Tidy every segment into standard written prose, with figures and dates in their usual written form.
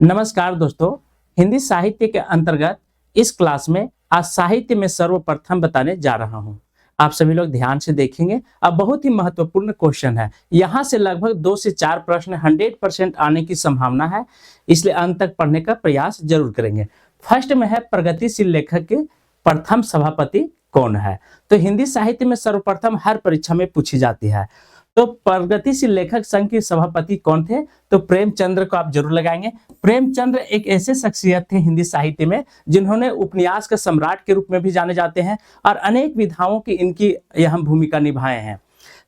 नमस्कार दोस्तों, हिंदी साहित्य के अंतर्गत इस क्लास में आज साहित्य में सर्वप्रथम बताने जा रहा हूं। आप सभी लोग ध्यान से देखेंगे। अब बहुत ही महत्वपूर्ण क्वेश्चन है। यहां से लगभग 2 से 4 प्रश्न 100% आने की संभावना है, इसलिए अंत तक पढ़ने का प्रयास जरूर करेंगे। फर्स्ट में है प्रगतिशील लेखक के प्रथम सभापति कौन है। तो हिंदी साहित्य में सर्वप्रथम हर परीक्षा में पूछी जाती है। तो प्रगतिशील लेखक संघ के सभापति कौन थे? तो प्रेमचंद्र को आप जरूर लगाएंगे। प्रेमचंद्र एक ऐसे शख्सियत थे हिंदी साहित्य में जिन्होंने उपन्यास के सम्राट के रूप में भी जाने जाते हैं और अनेक विधाओं की इनकी अहम भूमिका निभाए हैं।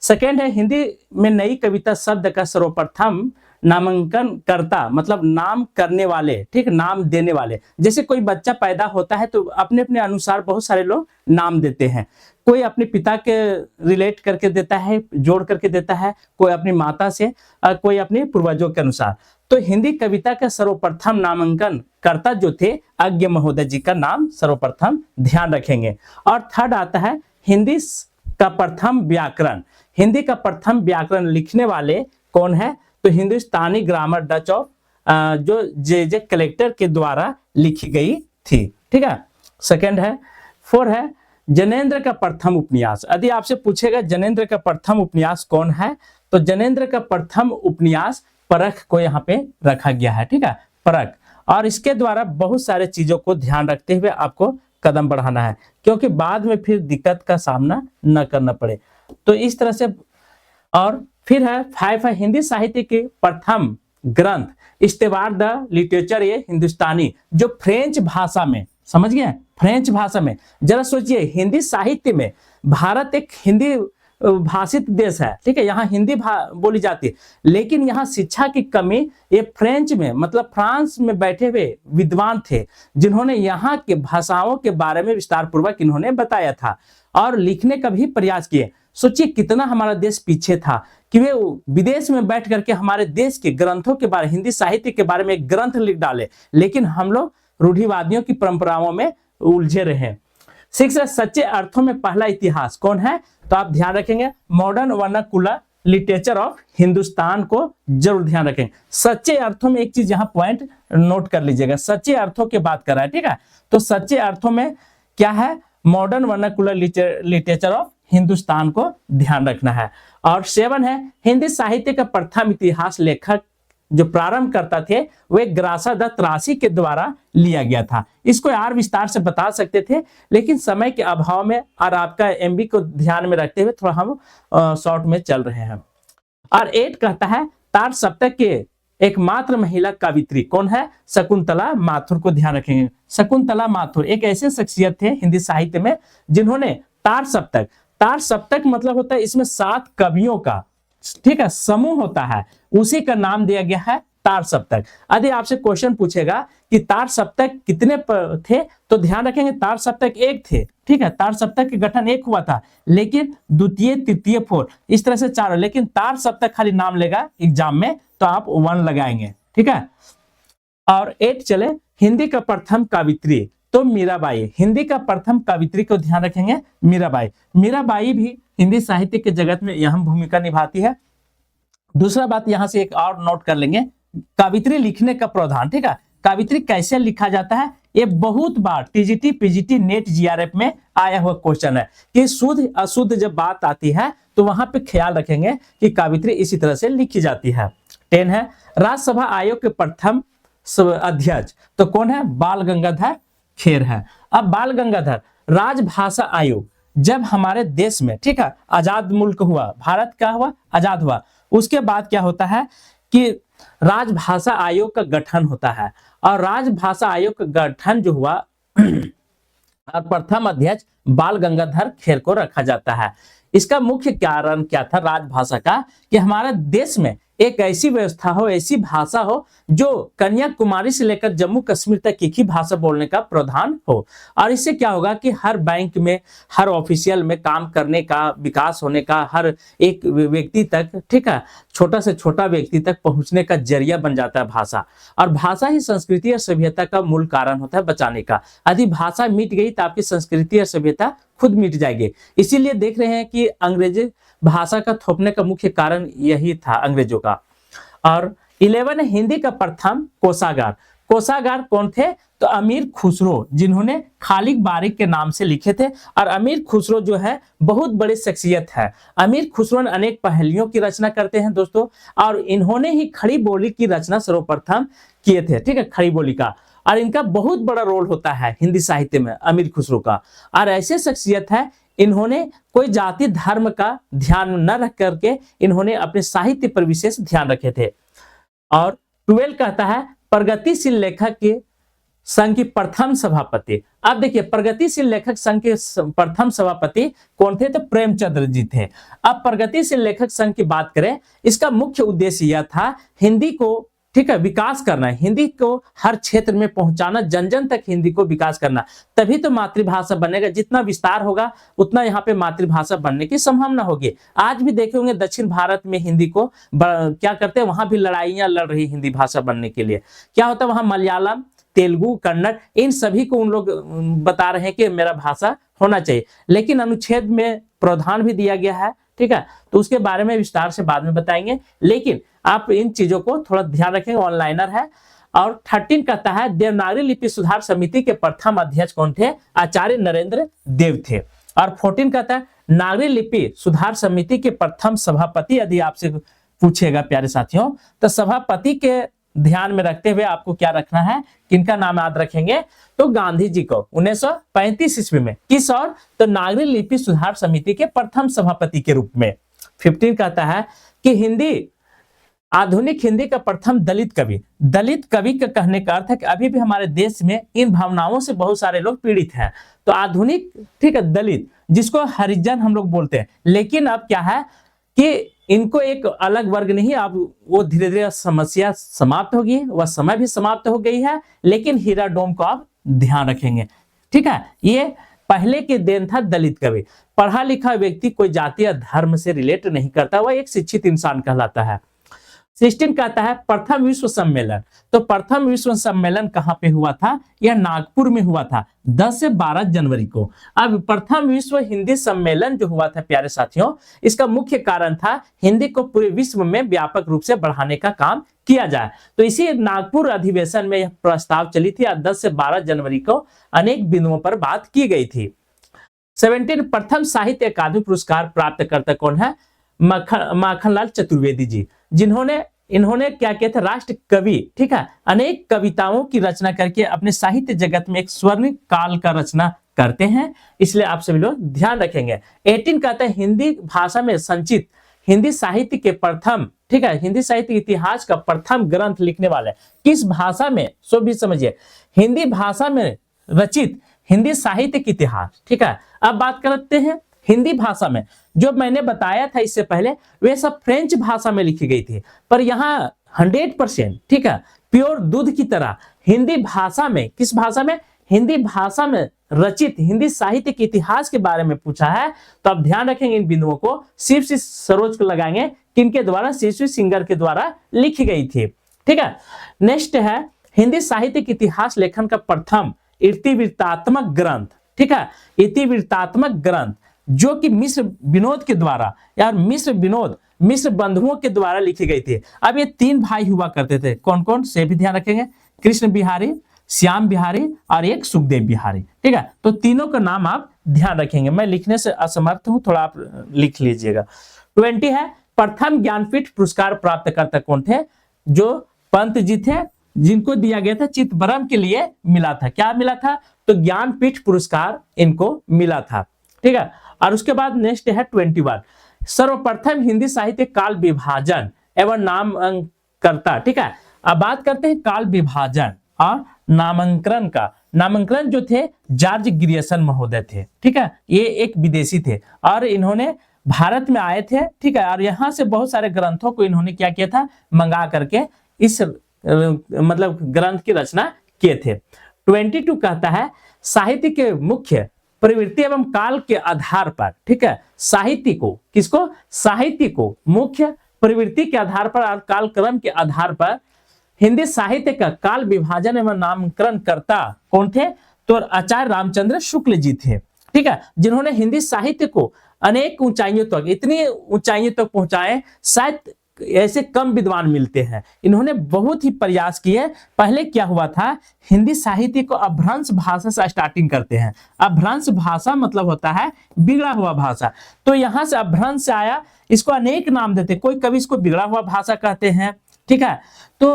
सेकेंड है हिंदी में नई कविता शब्द का सर्वप्रथम नामांकन करता, मतलब नाम करने वाले, ठीक, नाम देने वाले। जैसे कोई बच्चा पैदा होता है तो अपने अपने अनुसार बहुत सारे लोग नाम देते हैं। कोई अपने पिता के रिलेट करके देता है, जोड़ करके देता है, कोई अपनी माता से, कोई अपने पूर्वजों के अनुसार। तो हिंदी कविता का सर्वप्रथम नामांकन करता जो थे अज्ञ महोदय जी का नाम सर्वप्रथम ध्यान रखेंगे। और थर्ड आता है हिंदी का प्रथम व्याकरण। हिंदी का प्रथम व्याकरण लिखने वाले कौन है? तो हिंदुस्तानी ग्रामर डच ऑफ जो जे कलेक्टर के द्वारा लिखी गई थी। ठीक है, सेकंड है। फोर है जनेंद्र का प्रथम उपन्यास। यदि आपसे पूछेगा जनेंद्र का प्रथम उपन्यास कौन है, तो जनेंद्र का प्रथम उपन्यास परख को यहाँ पे रखा गया है। ठीक है, परख। और इसके द्वारा बहुत सारे चीजों को ध्यान रखते हुए आपको कदम बढ़ाना है, क्योंकि बाद में फिर दिक्कत का सामना न करना पड़े। तो इस तरह से। और फिर है फाइव है हिंदी साहित्य के प्रथम ग्रंथ इस्तेवार द लिटरेचर ये हिंदुस्तानी, जो फ्रेंच भाषा में, समझ गए, फ्रेंच भाषा में। जरा सोचिए, हिंदी साहित्य में, भारत एक हिंदी भाषित देश है, ठीक है, यहाँ हिंदी बोली जाती है, लेकिन यहाँ शिक्षा की कमी, ये फ्रेंच में, मतलब फ्रांस में बैठे हुए विद्वान थे जिन्होंने यहाँ के भाषाओं के बारे में विस्तार पूर्वक इन्होंने बताया था और लिखने का भी प्रयास किए। सोचिए कितना हमारा देश पीछे था कि वे विदेश में बैठ करके हमारे देश के ग्रंथों के बारे, हिंदी साहित्य के बारे में एक ग्रंथ लिख डाले, लेकिन हम लोग रूढ़िवादियों की परंपराओं में उलझे रहे। सिक्स, सच्चे अर्थों में पहला इतिहास कौन है? तो आप ध्यान रखेंगे modern vernacular literature of Hindustan को जरूर ध्यान रखेंगे। सच्चे अर्थों में एक चीज यहाँ पॉइंट नोट कर लीजिएगा, सच्चे अर्थों की बात कर रहा है, ठीक है। तो सच्चे अर्थों में क्या है? Modern vernacular literature of Hindustan को ध्यान रखना है। और सेवन है हिंदी साहित्य का प्रथम इतिहास लेखक जो प्रारंभ करता थे वे ग्रासा दत्त राशि के द्वारा लिया गया था। इसको यार विस्तार से बता सकते थे, लेकिन समय के अभाव में और आपका एमबी को ध्यान में रखते हुए थोड़ा हम शॉर्ट में चल रहे हैं। और 8 कहता है तार सप्तक के एकमात्र महिला कवित्री कौन है? शकुंतला माथुर को ध्यान रखेंगे। शकुंतला माथुर एक ऐसे शख्सियत थे हिंदी साहित्य में जिन्होंने तार सप्तक मतलब होता है इसमें 7 कवियों का, ठीक है, समूह होता है, उसी का नाम दिया गया है तार सप्तक। यदि आपसे क्वेश्चन पूछेगा कि तार सप्तक कितने थे, तो ध्यान रखेंगे तार सप्तक एक थे, ठीक है, तार सप्तक के गठन एक हुआ था, लेकिन द्वितीय, तृतीय, फोर्थ, इस तरह से 4, लेकिन तार सप्तक खाली नाम लेगा एग्जाम में तो आप 1 लगाएंगे, ठीक है। और 8 चले हिंदी का प्रथम कवित्री, तो मीराबाई। हिंदी का प्रथम कवित्री को ध्यान रखेंगे मीराबाई। मीराबाई भी हिंदी साहित्य के जगत में अहम भूमिका निभाती है। दूसरा बात यहां से एक और नोट कर लेंगे, कवित्री लिखने का प्रावधान, ठीक है, कवित्री कैसे लिखा जाता है, ये बहुत बार टीजीटी, पीजीटी, नेट, जीआरएफ में आया हुआ क्वेश्चन है कि शुद्ध अशुद्ध जब बात आती है तो वहां पे ख्याल रखेंगे कि कवित्री इसी तरह से लिखी जाती है। 10 है राज्यसभा आयोग के प्रथम अध्यक्ष, तो कौन है? बाल गंगाधर खेर है। अब बाल गंगाधर, राजभाषा आयोग जब हमारे देश में, ठीक है, आजाद मुल्क हुआ, भारत क्या हुआ? आजाद हुआ, उसके बाद क्या होता है कि राजभाषा आयोग का गठन होता है, और राजभाषा आयोग का गठन जो हुआ और प्रथम अध्यक्ष बाल गंगाधर खेर को रखा जाता है। इसका मुख्य कारण क्या था राजभाषा का? कि हमारे देश में एक ऐसी व्यवस्था हो, ऐसी भाषा हो जो कन्याकुमारी से लेकर जम्मू कश्मीर तक एक ही भाषा बोलने का प्रावधान हो। और इससे क्या होगा कि हर बैंक में, हर ऑफिशियल में काम करने का, विकास होने का, हर एक व्यक्ति तक, ठीक है, छोटा से छोटा व्यक्ति तक पहुंचने का जरिया बन जाता है भाषा। और भाषा ही संस्कृति और सभ्यता का मूल कारण होता है बचाने का। यदि भाषा मिट गई तो आपकी संस्कृति और सभ्यता खुद मिट जाएगी। इसीलिए देख रहे हैं कि अंग्रेजी भाषा का थोपने का मुख्य कारण यही था अंग्रेजों का। और 11 है हिंदी का प्रथम कोषागार। कोषागार कौन थे? तो अमीर खुसरो, जिन्होंने खालिक बारिक के नाम से लिखे थे। और अमीर खुसरो जो है बहुत बड़ी शख्सियत है। अमीर खुसरो ने अनेक पहेलियों की रचना करते हैं दोस्तों, और इन्होंने ही खड़ी बोली की रचना सर्वप्रथम किए थे। ठीक है, खड़ी बोली का, और इनका बहुत बड़ा रोल होता है हिंदी साहित्य में अमीर खुसरो का। और ऐसे शख्सियत है, इन्होंने कोई जाति धर्म का ध्यान न रख करके इन्होंने अपने साहित्य पर विशेष ध्यान रखे थे। और 12 कहता है प्रगतिशील लेखक के संघ के प्रथम सभापति। अब देखिए, प्रगतिशील लेखक संघ के प्रथम सभापति कौन थे? तो प्रेमचंद्र जी थे। अब प्रगतिशील लेखक संघ की बात करें, इसका मुख्य उद्देश्य यह था हिंदी को, ठीक है, विकास करना है, हिंदी को हर क्षेत्र में पहुंचाना, जन जन तक हिंदी को विकास करना, तभी तो मातृभाषा बनेगा। जितना विस्तार होगा उतना यहाँ पे मातृभाषा बनने की संभावना होगी। आज भी देखे होंगे दक्षिण भारत में हिंदी को क्या करते हैं, वहां भी लड़ाइयां लड़ रही हिंदी भाषा बनने के लिए। क्या होता है वहां, मलयालम, तेलुगु, कन्नड़, इन सभी को उन लोग बता रहे हैं कि मेरा भाषा होना चाहिए, लेकिन अनुच्छेद में प्रावधान भी दिया गया है। ठीक है, तो उसके बारे में विस्तार से बाद में बताएंगे, लेकिन आप इन चीजों को थोड़ा ध्यान रखेंगे, ऑनलाइनर है। और 13 कहता है देवनागरी लिपि सुधार समिति के प्रथम अध्यक्ष कौन थे? आचार्य नरेंद्र देव थे। और 14 कहता है नागरी लिपि सुधार समिति के प्रथम सभापति, यदि आपसे पूछेगा प्यारे साथियों, तो सभापति के ध्यान में रखते हुए आपको क्या रखना है, किनका नाम याद रखेंगे? तो गांधी जी को 1935 ईस्वी में। किस और? तो नागरी लिपि सुधार समिति के प्रथम सभापति के रूप में। 15 कहता है कि हिंदी, आधुनिक हिंदी का प्रथम दलित कवि। दलित कवि का कहने का अर्थ है कि अभी भी हमारे देश में इन भावनाओं से बहुत सारे लोग पीड़ित हैं। तो आधुनिक, ठीक है, दलित, जिसको हरिजन हम लोग बोलते हैं, लेकिन अब क्या है कि इनको एक अलग वर्ग नहीं, अब वो धीरे धीरे समस्या समाप्त होगी, वह समय भी समाप्त हो गई है, लेकिन हीरा डोम को आप ध्यान रखेंगे। ठीक है, ये पहले के दिन था दलित कवि। पढ़ा लिखा व्यक्ति कोई जाति या धर्म से रिलेट नहीं करता, वह एक शिक्षित इंसान कहलाता है। 16 कहता है प्रथम विश्व सम्मेलन। तो प्रथम विश्व सम्मेलन कहां पे हुआ था? यह नागपुर में हुआ था 10 से 12 जनवरी को। अब प्रथम विश्व हिंदी सम्मेलन जो हुआ था प्यारे साथियों, इसका मुख्य कारण था हिंदी को पूरे विश्व में व्यापक रूप से बढ़ाने का काम किया जाए। तो इसी नागपुर अधिवेशन में यह प्रस्ताव चली थी और 10 से 12 जनवरी को अनेक बिंदुओं पर बात की गई थी। 17 प्रथम साहित्य अकादमी पुरस्कार प्राप्तकर्ता कौन है? माखनलाल चतुर्वेदी जी, इन्होंने क्या किया था? राष्ट्र कवि, ठीक है, अनेक कविताओं की रचना करके अपने साहित्य जगत में एक स्वर्ण काल का रचना करते हैं, इसलिए आप सभी लोग ध्यान रखेंगे। 18 कहते हैं हिंदी भाषा में संचित हिंदी साहित्य के प्रथम, ठीक है, हिंदी साहित्य इतिहास का प्रथम ग्रंथ लिखने वाले किस भाषा में? सो भी समझिए, हिंदी भाषा में रचित हिंदी साहित्य के इतिहास। ठीक है, अब बात करते हैं हिंदी भाषा में। जो मैंने बताया था इससे पहले, वे सब फ्रेंच भाषा में लिखी गई थी, पर यहाँ 100%, ठीक है, प्योर दूध की तरह हिंदी भाषा में, किस भाषा में? हिंदी भाषा में रचित हिंदी साहित्य के इतिहास के बारे में पूछा है। तो आप ध्यान रखेंगे इन बिंदुओं को, सिर्फ से सरोज को लगाएंगे, किनके द्वारा? सीसी सिंगर के द्वारा लिखी गई थी। ठीक है, नेक्स्ट है हिंदी साहित्य के इतिहास लेखन का प्रथम इतिवृत्तात्मक ग्रंथ। ठीक है, इतिवृत्तात्मक ग्रंथ जो कि मिश्र विनोद के द्वारा, यार मिश्र बंधुओं के द्वारा लिखी गई थी। अब ये 3 भाई हुआ करते थे, कौन कौन से भी ध्यान रखेंगे? कृष्ण बिहारी, श्याम बिहारी और एक सुखदेव बिहारी। ठीक है, तो तीनों का नाम आप ध्यान रखेंगे, मैं लिखने से असमर्थ हूं, थोड़ा आप लिख लीजिएगा। 20 है प्रथम ज्ञानपीठ पुरस्कार प्राप्तकर्ता कौन थे? जो पंत जी थे, जिनको दिया गया था चिदंबरम के लिए मिला था। क्या मिला था? तो ज्ञानपीठ पुरस्कार इनको मिला था। ठीक है, और उसके बाद नेक्स्ट है 21 सर्वप्रथम हिंदी साहित्य काल विभाजन एवं नामांकनकर्ता। ठीक है, अब बात करते हैं काल विभाजन और नामांकन का। नामांकन जो थे जॉर्ज ग्रियर्सन महोदय थे। ठीक है, ये एक विदेशी थे और इन्होंने भारत में आए थे। ठीक है, और यहाँ से बहुत सारे ग्रंथों को इन्होंने क्या किया था? मंगा करके इस मतलब ग्रंथ की रचना किए थे। 22 कहता है साहित्य के मुख्य प्रवृत्ति एवं काल के आधार पर, ठीक है, साहित्य को, किसको? साहित्य को मुख्य प्रवृत्ति के आधार पर और कालक्रम के आधार पर हिंदी साहित्य का काल विभाजन एवं नामकरण करता कौन थे? तो आचार्य रामचंद्र शुक्ल जी थे। ठीक है, जिन्होंने हिंदी साहित्य को अनेक ऊंचाइयों तक, इतनी ऊंचाइयों तक पहुंचाए, शायद ऐसे कम विद्वान मिलते हैं। इन्होंने बहुत ही प्रयास किए। पहले क्या हुआ था, हिंदी साहित्य को अपभ्रंश भाषा से स्टार्टिंग करते हैं। अपभ्रंश भाषा मतलब होता है बिगड़ा हुआ भाषा। तो यहां से अपभ्रंश से आया, इसको अनेक नाम देते, कोई कभी इसको बिगड़ा हुआ भाषा कहते हैं, ठीक है। तो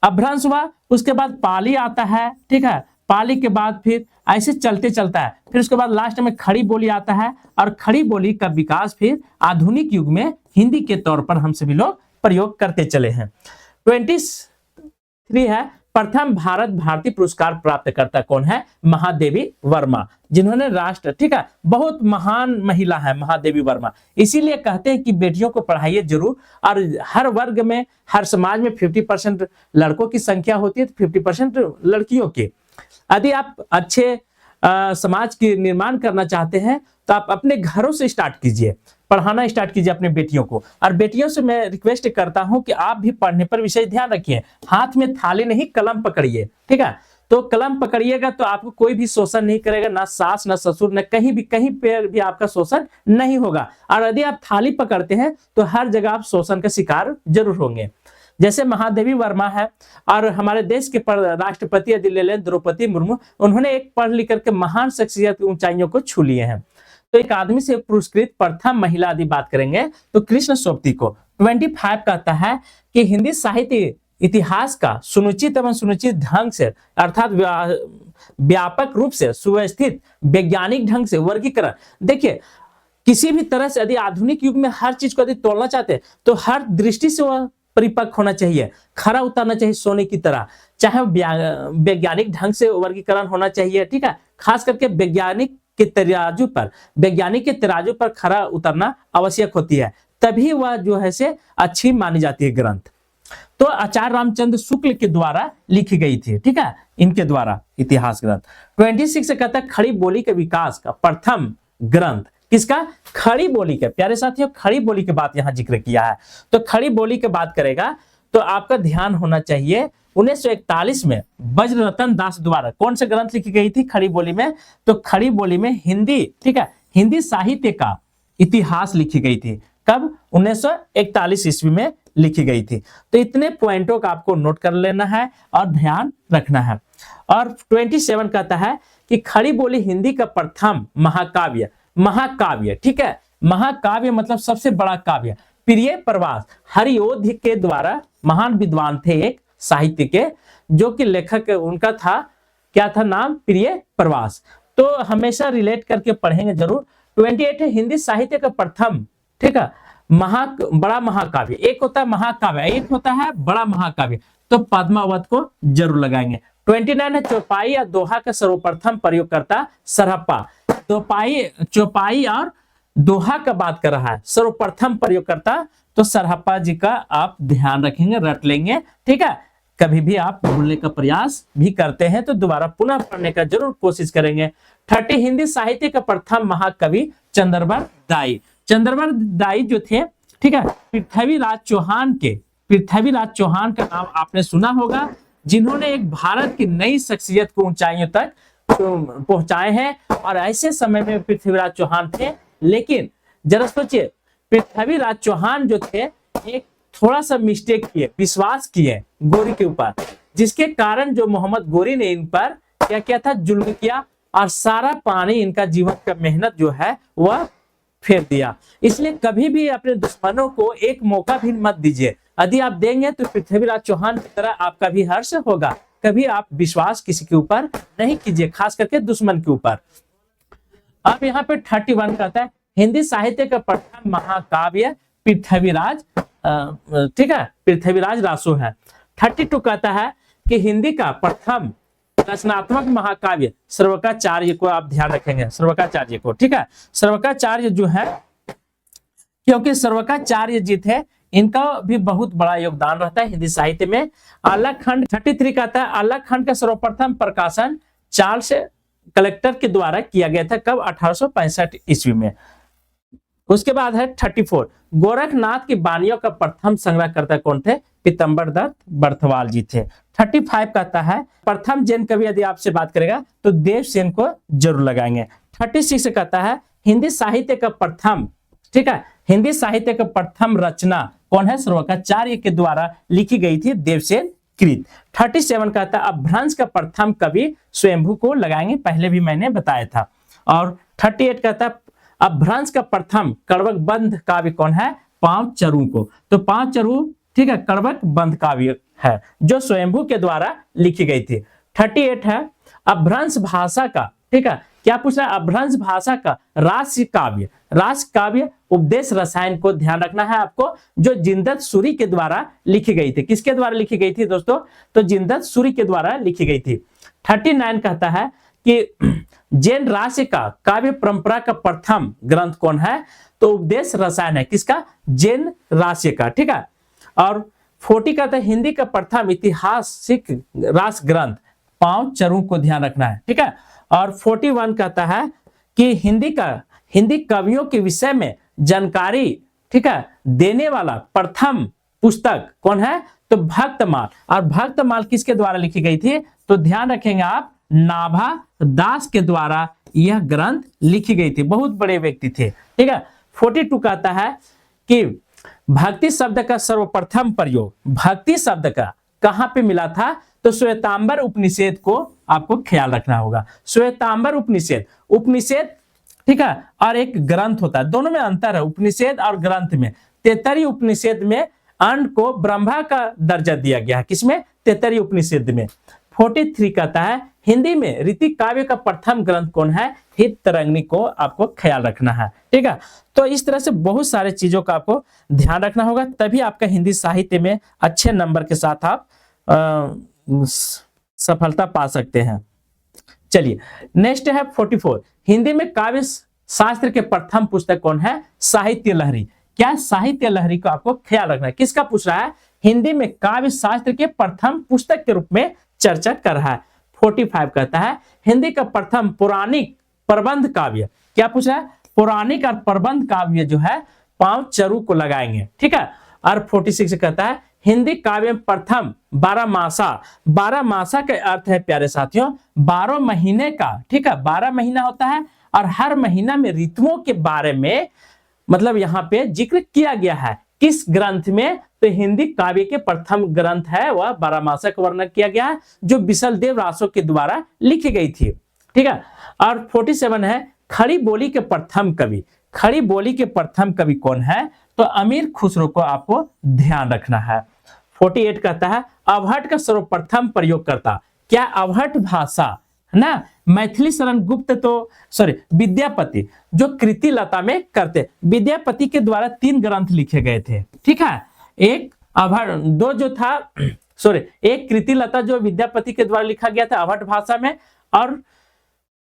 अपभ्रंश हुआ, उसके बाद पाली आता है, ठीक है। पाली के बाद फिर ऐसे चलते चलता है, फिर उसके बाद लास्ट में खड़ी बोली आता है, और खड़ी बोली का विकास फिर आधुनिक युग में हिंदी के तौर पर हम सभी लोग प्रयोग करते चले हैं। 23 है, प्रथम भारत भारती पुरस्कार प्राप्त करता कौन है, महादेवी वर्मा, जिन्होंने राष्ट्र, ठीक है, बहुत महान महिला है महादेवी वर्मा। इसीलिए कहते हैं कि बेटियों को पढ़ाइए जरूर, और हर वर्ग में, हर समाज में 50% लड़कों की संख्या होती है, तो 50% लड़कियों की। यदि आप अच्छे समाज की निर्माण करना चाहते हैं तो आप अपने घरों से स्टार्ट कीजिए, पढ़ाना स्टार्ट कीजिए अपने बेटियों को। और बेटियों से मैं रिक्वेस्ट करता हूं कि आप भी पढ़ने पर विशेष ध्यान रखिए, हाथ में थाली नहीं कलम पकड़िए, ठीक है। तो कलम पकड़िएगा तो आपको कोई भी शोषण नहीं करेगा, ना सास ना ससुर, ना कहीं पे भी आपका शोषण नहीं होगा। और यदि आप थाली पकड़ते हैं तो हर जगह आप शोषण का शिकार जरूर होंगे। जैसे महादेवी वर्मा है, और हमारे देश के राष्ट्रपति यदि ले लें द्रौपदी मुर्मू, उन्होंने एक पढ़ लिख करके महान शख्सियत की ऊंचाइयों को छू लिए हैं। तो एक आदमी से पुरस्कृत प्रथम महिला यदि बात करेंगे तो कृष्ण सोबती को। 25 कहता है कि हिंदी साहित्य इतिहास का सुनिश्चित एवं सुनिश्चित ढंग से, अर्थात व्यापक रूप से सुव्यवस्थित वैज्ञानिक ढंग से वर्गीकरण। देखिए, किसी भी तरह से यदि आधुनिक युग में हर चीज को यदि तोड़ना चाहते हैं तो हर दृष्टि से वह परिपक्व होना चाहिए, खरा उतरना चाहिए सोने की तरह, चाहे वैज्ञानिक ढंग से वर्गीकरण होना चाहिए, ठीक है। खास करके वैज्ञानिक के तराजू पर खरा उतरना आवश्यक होती है, तभी वह जो है से अच्छी मानी जाती है ग्रंथ। तो आचार्य रामचंद्र शुक्ल के द्वारा लिखी गई थी, ठीक है, इनके द्वारा इतिहास ग्रंथ। 26 से कहता है खड़ी बोली के विकास का प्रथम ग्रंथ किसका, खड़ी बोली के। प्यारे साथियों, खड़ी बोली के बात यहां जिक्र किया है, तो खड़ी बोली के बात करेगा तो आपका ध्यान होना चाहिए 1941 में वज्ररतन दास द्वारा कौन से ग्रंथ लिखी गई थी खड़ी बोली में, तो खड़ी बोली में हिंदी, ठीक है, हिंदी साहित्य का इतिहास लिखी गई थी। कब, 1941 ईस्वी में लिखी गई थी। तो इतने पॉइंटों का आपको नोट कर लेना है और ध्यान रखना है। और 27 कहता है कि खड़ी बोली हिंदी का प्रथम महाकाव्य, ठीक है, महाकाव्य मतलब सबसे बड़ा काव्य। प्रिय प्रवास हरियोध के द्वारा, महान विद्वान थे एक साहित्य के, जो कि लेखक उनका था, क्या था नाम, प्रिय प्रवास। तो हमेशा रिलेट करके पढ़ेंगे जरूर। 28 है हिंदी साहित्य का प्रथम, ठीक है, बड़ा महाकाव्य। एक होता है महाकाव्य, एक होता है बड़ा महाकाव्य, तो पद्मावत को जरूर लगाएंगे। 29 है चौपाई या दोहा का सर्वप्रथम प्रयोगकर्ता सरहप्पा। चौपाई और दोहा का बात कर रहा है, सर्वप्रथम प्रयोगकर्ता तो सरहप्पा जी का आप ध्यान रखेंगे, रट लेंगे, ठीक है। कभी भी आप भूलने का प्रयास भी करते हैं तो दोबारा पुनः पढ़ने का जरूर कोशिश करेंगे। 30 हिंदी साहित्य का प्रथम महाकवि चंद्रवर दाई जो थे, ठीक है, पृथ्वीराज चौहान का नाम आपने सुना होगा, जिन्होंने एक भारत की नई शख्सियत को ऊंचाइयों तक पहुंचाए हैं। और ऐसे समय में पृथ्वीराज चौहान थे, लेकिन जरा सोचिए, पृथ्वीराज चौहान जो थे एक थोड़ा सा मिस्टेक किए, विश्वास किए गोरी के ऊपर, जिसके कारण जो मोहम्मद गोरी ने इन पर क्या किया था, जुल्म किया, और सारा पानी इनका जीवन का मेहनत जो है वह फेर दिया। इसलिए कभी भी अपने दुश्मनों को एक मौका भी मत दीजिए, यदि आप देंगे तो पृथ्वीराज चौहान की तरह आपका भी हर्ष होगा। कभी आप विश्वास किसी के ऊपर नहीं कीजिए, खास करके दुश्मन के ऊपर। अब यहाँ पे 31 कहता है हिंदी साहित्य का प्रथम महाकाव्य पृथ्वीराज, ठीक है, पृथ्वीराज रासो है। 32 कहता है कि हिंदी का प्रथम रचनात्मक महाकाव्य श्रवकाचार्य को आप ध्यान रखेंगे, श्रवकाचार्य को, ठीक है। श्रवकाचार्य जो है, क्योंकि श्रवकाचार्य जी थे, इनका भी बहुत बड़ा योगदान रहता है हिंदी साहित्य में। अलग खंड 33 कहता है अलग खंड का सर्वप्रथम प्रकाशन चार्ल्स कलेक्टर के द्वारा किया गया था, कब, 1865 ईस्वी में। उसके बाद है 34 गोरखनाथ की बानियों का प्रथम संग्रहकर्ता कौन थे, पीतम्बर दत्त बर्थवाल जी थे। 35 कहता है प्रथम जैन कवि यदि आपसे बात करेगा तो देवसेन को जरूर लगाएंगे। 36 कहता है हिंदी साहित्य का प्रथम, ठीक है, हिंदी साहित्य का प्रथम रचना कौन है? श्लोकाचार्य के द्वारा लिखी गई थी, देवसेन कृत। 37 कहता है अपभ्रंश का प्रथम कवि स्वयंभू को लगाएंगे, पहले भी मैंने बताया था। और 38 कहता है अपभ्रंश का प्रथम कड़वक बंध काव्य कौन है? पांच चरु को। तो पांच चरु, ठीक है, कड़वक बंध काव्य है जो स्वयंभू के द्वारा लिखी गई थी। 38 है अपभ्रंश भाषा का, ठीक है, क्या पूछ रहा है? अपभ्रंश भाषा का रास काव्य, रास काव्य उपदेश रसायन को ध्यान रखना है आपको, जो जिनदत्त सूरी के द्वारा लिखी गई थी। किसके द्वारा लिखी गई थी दोस्तों? तो जिनदत्त सूरी के द्वारा लिखी गई थी। 39 कहता है कि जैन राशि का काव्य परंपरा का प्रथम ग्रंथ कौन है? तो उपदेश रसायन है। किसका? जैन राशि का, ठीक है। और 40 कहता है हिंदी का प्रथम ऐतिहासिक रास ग्रंथ, पांच चरों को ध्यान रखना है, ठीक है। और 41 कहता है कि हिंदी कवियों के विषय में जानकारी, ठीक है, देने वाला प्रथम पुस्तक कौन है? तो भक्तमाल। और भक्तमाल किसके द्वारा लिखी गई थी? तो ध्यान रखेंगे आप, नाभा दास के द्वारा यह ग्रंथ लिखी गई थी, बहुत बड़े व्यक्ति थे, ठीक है। 42 कहता है कि भक्ति शब्द का सर्वप्रथम प्रयोग, भक्ति शब्द का कहां पे मिला था? तो श्वेतांबर उपनिषद को आपको ख्याल रखना होगा। श्वेतांबर उपनिषद, उपनिषद, ठीक है, और एक ग्रंथ होता है, दोनों में अंतर है उपनिषद और ग्रंथ में। तैत्तरीय उपनिषद में अन्न को ब्रह्मा का दर्जा दिया गया है, किसमें? तैत्तरीय उपनिषद में। 43 कहता है हिंदी में रीति काव्य का प्रथम ग्रंथ कौन है? हित तरंगिणी को आपको ख्याल रखना है, ठीक है। तो इस तरह से बहुत सारे चीजों का आपको ध्यान रखना होगा, तभी आपका हिंदी साहित्य में अच्छे नंबर के साथ आप सफलता पा सकते हैं। चलिए नेक्स्ट है 44, हिंदी में काव्य शास्त्र के प्रथम पुस्तक कौन है? साहित्य लहरी। क्या? साहित्य लहरी को आपको ख्याल रखना है। किसका पूछ रहा है? हिंदी में काव्य शास्त्र के प्रथम पुस्तक के रूप में चर्चा कर रहा है। 45 कहता है हिंदी का प्रथम पौराणिक प्रबंध काव्य, क्या पूछ रहा है? पौराणिक और प्रबंध काव्य जो है पांच चरु को लगाएंगे, ठीक है। और 46 कहता है हिंदी काव्य में प्रथम 12 मासा, 12 मासा का अर्थ है प्यारे साथियों 12 महीने का, ठीक है, 12 महीना होता है और हर महीना में ऋतुओं के बारे में मतलब यहाँ पे जिक्र किया गया है। किस ग्रंथ में? तो हिंदी काव्य के प्रथम ग्रंथ है वह 12 मासा का वर्णन किया गया है, जो बिसलदेव रासो के द्वारा लिखी गई थी, ठीक है। और 47 है खड़ी बोली के प्रथम कवि, खड़ी बोली के प्रथम कवि कौन है? तो अमीर खुसरो को आपको ध्यान रखना है। 48 कहता है अवहट का सर्वप्रथम प्रयोगकर्ता, क्या? अवहट भाषा है ना, मैथिली शरण गुप्त, तो सॉरी विद्यापति जो कृति लता में करते, विद्यापति के द्वारा 3 ग्रंथ लिखे गए थे, ठीक है। एक अवहट, दो जो था सॉरी एक कृति लता जो विद्यापति के द्वारा लिखा गया था अवहट भाषा में, और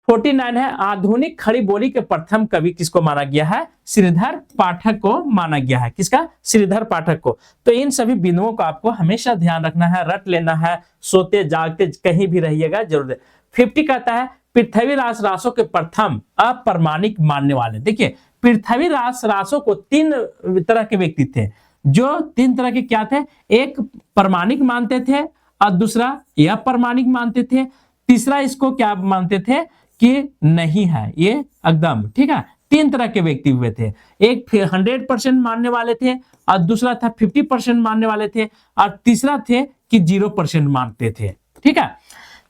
49 है आधुनिक खड़ी बोली के प्रथम कवि किसको माना गया है? श्रीधर पाठक को माना गया है। किसका? श्रीधर पाठक को। तो इन सभी बिंदुओं को आपको हमेशा ध्यान रखना है, रट लेना है, सोते जागते कहीं भी रहिएगा जरूर। 50 कहता है पृथ्वीराज रासों के प्रथम अप्रमाणिक मानने वाले। देखिए पृथ्वीराज रासों को 3 तरह के व्यक्ति थे, जो 3 तरह के क्या थे? एक प्रमाणिक मानते थे और दूसरा यह प्रमाणिक मानते थे, तीसरा इसको क्या मानते थे कि नहीं है ये एकदम, ठीक है। 3 तरह के व्यक्ति हुए थे, एक 100% मानने वाले थे और दूसरा था 50% मानने वाले थे और तीसरा थे कि 0% मानते थे, ठीक है।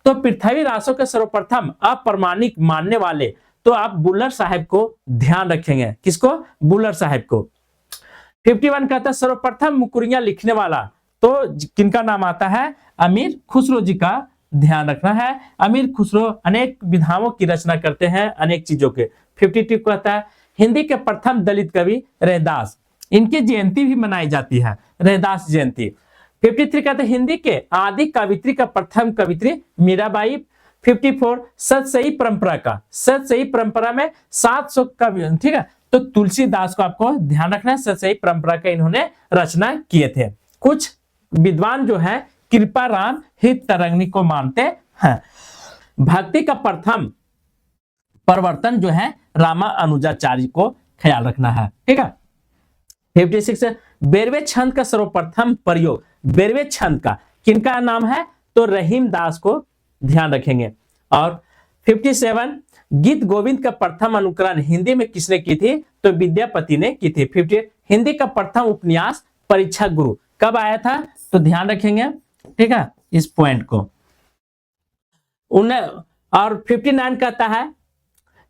तो पृथ्वी रासों के सर्वप्रथम अप्रमाणिक मानने वाले, तो आप बुल्लर साहब को ध्यान रखेंगे। किसको? बुल्लर साहब को। 51 कहता है सर्वप्रथम मुकुरियां लिखने वाला, तो किनका नाम आता है? अमीर खुसरो जी का ध्यान रखना है। अमीर खुसरो अनेक विधाओं की रचना करते हैं, अनेक चीजों के। 52 कहता है हिंदी के प्रथम दलित कवि रैदास, इनकी जयंती भी मनाई जाती है, रैदास जयंती। 53 कहते हैं हिंदी के आदि कवित्री का प्रथम कवित्री मीराबाई। 54 सतसई परंपरा का, सतसई परंपरा में 700 कवि, ठीक है। तो तुलसीदास को आपको ध्यान रखना है, सतसई परंपरा का इन्होंने रचना किए थे। कुछ विद्वान जो है कृपाराम हित तरंगिणी को मानते हैं। भक्ति का प्रथम परिवर्तन जो है रामा अनुजाचार्य को ख्याल रखना है, ठीक है। 56 बेरवे छंद का सर्वप्रथम प्रयोग, बेरवे छंद का किनका नाम है? तो रहीम दास को ध्यान रखेंगे। और 57 गीत गोविंद का प्रथम अनुकरण हिंदी में किसने की थी? तो विद्यापति ने की थी। 58 हिंदी का प्रथम उपन्यास परीक्षा गुरु कब आया था? तो ध्यान रखेंगे, ठीक है, इस पॉइंट को। और 59 कहता है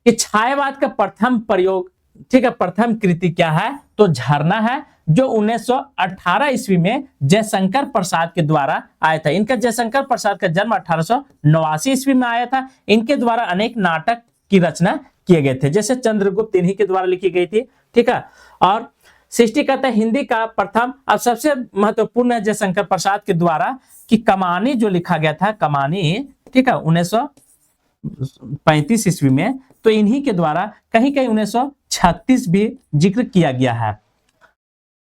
कि छायावाद का प्रथम प्रयोग, ठीक है, प्रथम कृति क्या है? तो झरना है, जो 1918 ईस्वी में जयशंकर प्रसाद के द्वारा आया था। इनका जयशंकर प्रसाद का जन्म 1889 ईस्वी में आया था। इनके द्वारा अनेक नाटक की रचना किए गए थे, जैसे चंद्रगुप्त इन्हीं के द्वारा लिखी गई थी, ठीक है। और 60 कहता है हिंदी का प्रथम, अब सबसे महत्वपूर्ण है जयशंकर प्रसाद के द्वारा कि कमानी जो लिखा गया था, कमानी, ठीक है, 1935 ईस्वी में, तो इन्हीं के द्वारा कहीं कहीं 1936 भी जिक्र किया गया है।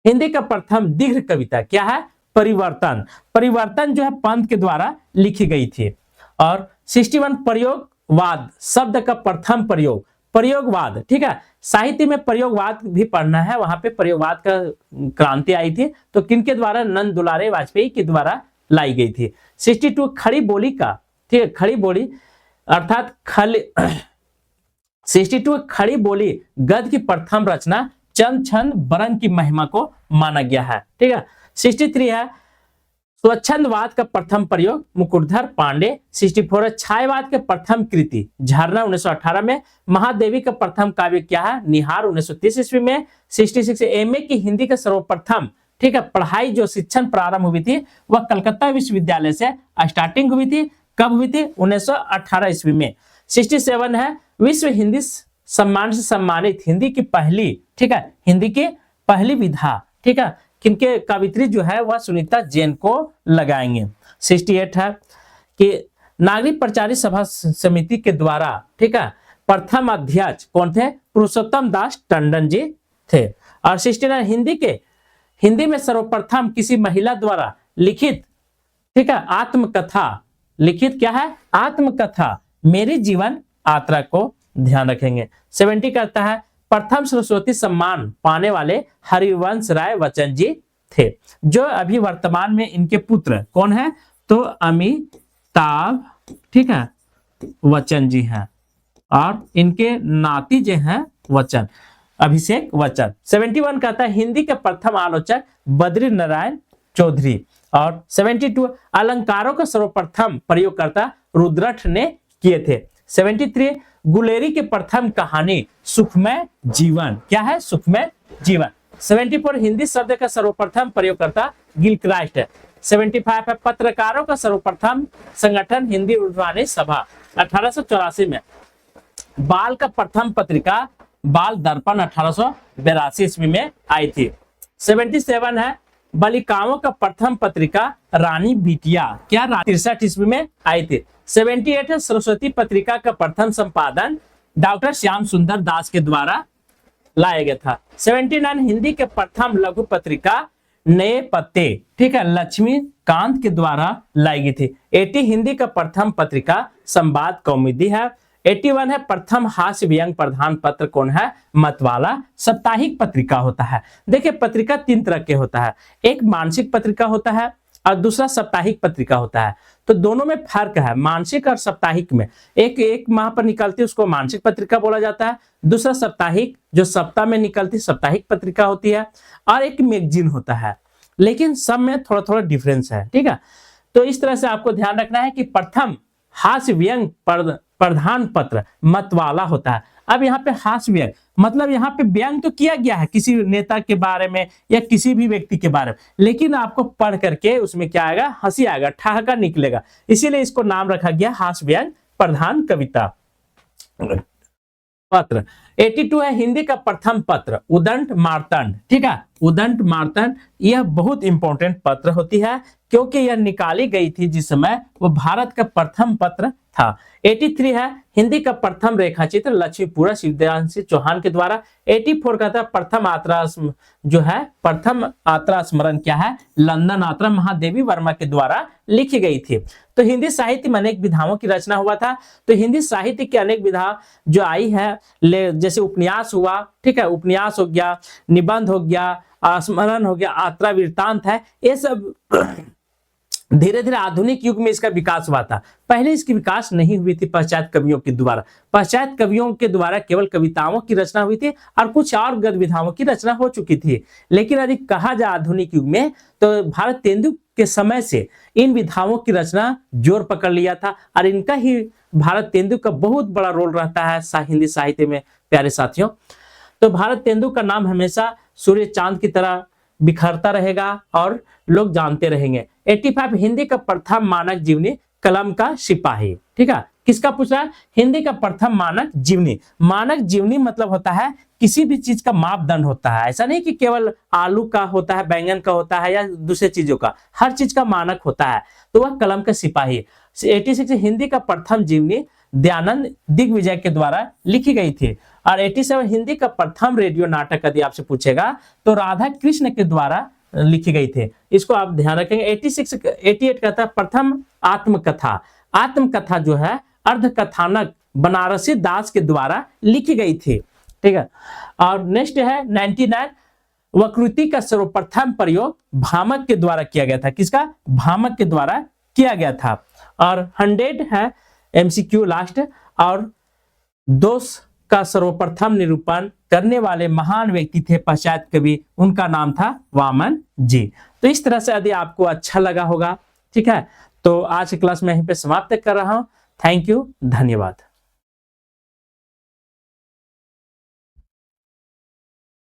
हिंदी का प्रथम दीर्घ कविता क्या है? परिवर्तन। परिवर्तन जो है पंत के द्वारा लिखी गई थी। और 61 प्रयोगवाद शब्द का प्रथम प्रयोग, प्रयोगवाद, ठीक है, साहित्य में प्रयोगवाद भी पढ़ना है, वहां पे प्रयोगवाद का क्रांति आई थी, तो किनके द्वारा? नंद दुलारे वाजपेयी के द्वारा लाई गई थी। 62 खड़ी बोली का, ठीक है, खड़ी बोली अर्थात 62 खड़ी बोली गद्य की प्रथम रचना चंद छंद बरन की महिमा को माना गया है, ठीक है। 63 है स्वच्छंदवाद का प्रथम प्रयोग मुकुटधर पांडे। 64 है छायावाद के प्रथम कृति झरना 1918 में। महादेवी का प्रथम काव्य क्या है? निहार 1930 ईस्वी में। 66 एमए की हिंदी का सर्वप्रथम, ठीक है, पढ़ाई जो शिक्षण प्रारंभ हुई थी वह कलकत्ता विश्वविद्यालय से स्टार्टिंग हुई थी। कब हुई थी? 1918 ईस्वी में। 67 है विश्व हिंदी सम्मान से सम्मानित हिंदी की पहली, ठीक है, हिंदी की पहली विधा, ठीक है, किनके कवित्री जो है वह सुनीता जैन को लगाएंगे। 68 है कि नागरिक प्रचारी सभा समिति के द्वारा, ठीक है, प्रथम अध्यक्ष कौन थे? पुरुषोत्तम दास टंडन जी थे। और 69 हिंदी में सर्वप्रथम किसी महिला द्वारा लिखित, ठीक है, आत्मकथा, लिखित क्या है? आत्मकथा मेरी जीवन यात्रा को ध्यान रखेंगे। 70 कहता है प्रथम सरस्वती सम्मान पाने वाले हरिवंश राय बच्चन जी थे, जो अभी वर्तमान में इनके पुत्र कौन है? तो अमिताभ, ठीक है, बच्चन जी हैं, और इनके नाती जो हैं बच्चन, अभिषेक बच्चन। 71 कहता है हिंदी के प्रथम आलोचक बद्री नारायण चौधरी। और 72 अलंकारों का सर्वप्रथम प्रयोगकर्ता रुद्रठ ने किए थे। 73 गुलेरी की प्रथम कहानी सुखमय जीवन क्या है? सुखमय जीवन। 74 हिंदी शब्द का सर्वप्रथम प्रयोगकर्ता गिलक्राइस्ट है। 75 है पत्रकारों का सर्वप्रथम संगठन हिंदी उर्दवानी सभा 1884 में। बाल का प्रथम पत्रिका बाल दर्पण 1882 ईस्वी में आई थी। 77 है बालिकाओं का प्रथम पत्रिका रानी बिटिया क्या 63 ईस्वी में आई थी। 78 है सरस्वती पत्रिका का प्रथम संपादन डॉक्टर श्याम सुंदर दास के द्वारा लाया गया था। 79 हिंदी के प्रथम लघु पत्रिका नए पत्ते, ठीक है, लक्ष्मीकांत के द्वारा लाई गई थी। 80 हिंदी का प्रथम पत्रिका संवाद कौमुदी है। 81 है प्रथम हास्य व्यंग प्रधान पत्र कौन है? मतवाला साप्ताहिक पत्रिका होता है। देखिए पत्रिका तीन तरह के होता है, एक मानसिक पत्रिका होता है और दूसरा साप्ताहिक पत्रिका होता है। तो दोनों में फर्क है, मानसिक और साप्ताहिक में। एक माह पर निकलती है उसको मानसिक पत्रिका बोला जाता है, दूसरा साप्ताहिक जो सप्ताह में निकलती साप्ताहिक पत्रिका होती है, और एक मैगजीन होता है, लेकिन सब में थोड़ा थोड़ा डिफरेंस है, ठीक है। तो इस तरह से आपको ध्यान रखना है कि प्रथम हास्य व्यंग प्रधान पत्र मतवाला होता है। अब यहाँ पे हास्य व्यंग मतलब यहाँ पे व्यंग तो किया गया है किसी नेता के बारे में या किसी भी व्यक्ति के बारे में, लेकिन आपको पढ़ करके उसमें क्या आएगा? हंसी आएगा, ठहाका निकलेगा, इसीलिए इसको नाम रखा गया हास्य व्यंग प्रधान कविता पत्र। 82 है हिंदी का प्रथम पत्र उदंड मार्तंड, ठीक है, उदंड मार्तंड। यह बहुत इंपॉर्टेंट पत्र होती है क्योंकि यह निकाली गई थी जिस समय वो भारत का प्रथम पत्र था। 83 है हिंदी का प्रथम रेखाचित्र लक्ष्मीपुरा शिवदेवांशी चौहान के द्वारा। 84 का था प्रथम यात्रा जो है प्रथम यात्रा स्मरण क्या है? लंदन यात्रा महादेवी वर्मा के द्वारा लिखी गई थी। तो हिंदी साहित्य में अनेक विधाओं की रचना हुआ था। तो हिंदी साहित्य की अनेक विधा जो आई है, जैसे उपन्यास हुआ, ठीक है, उपन्यास हो गया, निबंध हो गया, स्मरण हो गया, यात्रा वृत्तांत है, ये सब धीरे धीरे आधुनिक युग में इसका विकास हुआ था। पहले इसकी विकास नहीं हुई थी पाश्चात्य कवियों के द्वारा। पाश्चात्य कवियों के द्वारा केवल कविताओं की रचना हुई थी और कुछ और गद्य विधाओं की रचना हो चुकी थी। लेकिन यदि कहा जाए आधुनिक युग में तो भारत तेंदुआ के समय से इन विधाओं की रचना जोर पकड़ लिया था और इनका ही भारत तेंदुआ का बहुत बड़ा रोल रहता है हिंदी साहित्य में। प्यारे साथियों, तो भारत तेंदुआ का नाम हमेशा सूर्य चांद की तरह बिखरता रहेगा और लोग जानते रहेंगे। 85 हिंदी का प्रथम मानक जीवनी कलम का सिपाही। ठीक है, किसका पूछ रहा है? हिंदी का प्रथम मानक जीवनी। मानक जीवनी मतलब होता है किसी भी चीज का मापदंड होता है। ऐसा नहीं कि केवल आलू का होता है, बैंगन का होता है या दूसरे चीजों का, हर चीज का मानक होता है। तो वह कलम का सिपाही 86 हिंदी का प्रथम जीवनी दयानंद दिग्विजय के द्वारा लिखी गई थी। और 87 हिंदी का प्रथम रेडियो नाटक यदि आपसे पूछेगा तो राधा कृष्ण के द्वारा लिखी गई थी। इसको आप ध्यान रखेंगे। 88 का था प्रथम आत्मकथा। आत्मकथा जो है अर्धकथानक बनारसी दास के द्वारा लिखी गई थी। ठीक है, और नेक्स्ट है 99 वकृति का सर्वप्रथम प्रयोग भामक के द्वारा किया गया था। किसका? भामक के द्वारा किया गया था। और 100 है एमसीक्यू लास्ट। और दोष का सर्वप्रथम निरूपण करने वाले महान व्यक्ति थे पाश्चात्य कवि, उनका नाम था वामन जी। तो इस तरह से यदि आपको अच्छा लगा होगा, ठीक है, तो आज की क्लास में यहीं पे समाप्त कर रहा हूं। थैंक यू, धन्यवाद।